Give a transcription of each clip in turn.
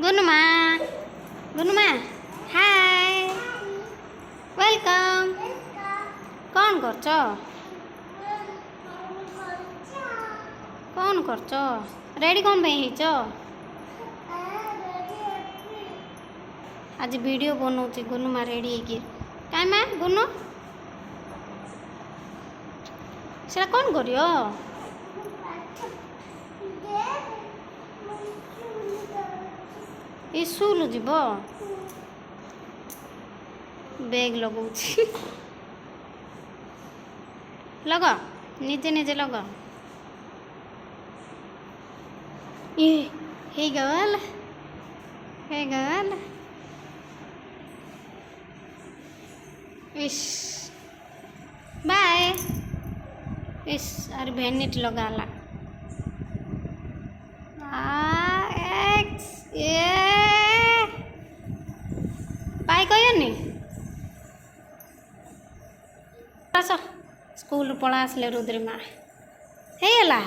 गुनुमा गुनुमा hi welcome कौन करछ कौन करछ रेडी कौन पे हिच आज वीडियो बनाऊँ गुनुमा रेडी है क्या माँ गुनु से कौन करियो स्कूल जीव बैग लगाऊँ लगा निजे निजे लगा ये हे गल इस बाय इस अरे भेनिट लगाला बाय कहनी आस स्कूल पड़ा आसले रुद्रिमा हेला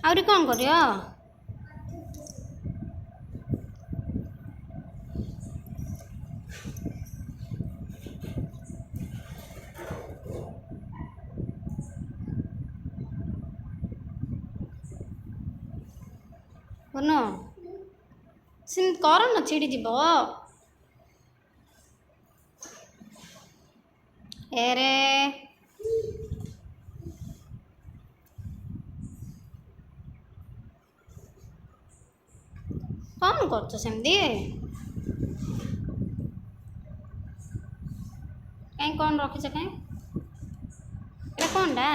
आउरी कौन करियो बोनो सिम कर न चिड़ी जीव एरे कौन कर सेमती कहीं कौन रखीच कहीं कौन डा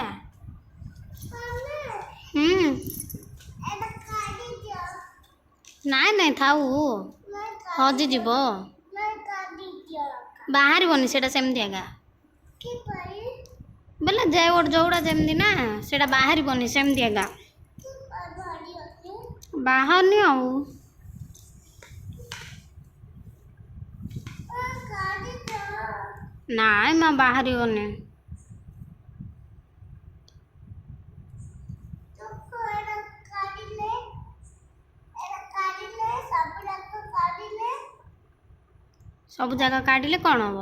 नाई नाई थाऊ हजि जीव बाहर बनी सेटा सेमती आगा बोले जोड़ा जमती ना सेटा बाहर बनी सेमती आगा बाहर नहीं आऊ नाई माँ बाहर बने सब जगह काटिले कौन हम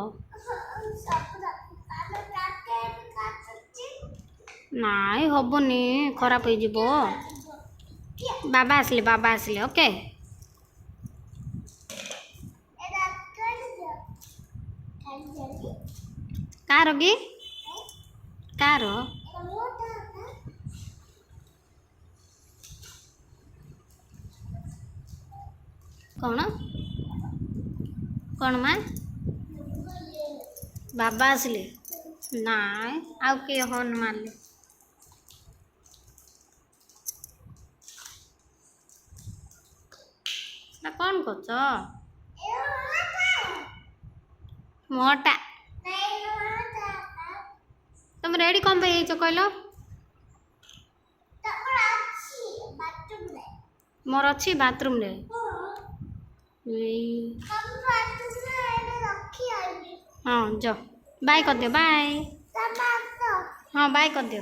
नाई हबनी खराब हो जीवो बाबा आसले ओके कार की कार कौन कौन माँ बाबा आसले नाई आउ के हॉर्न मारले कौन करछ मोटा तुम रेडी कौन पे कहल मोर अच्छी बाथरूम रे हाँ जाओ बाय कर दियो बाय हाँ बाय कर दियो।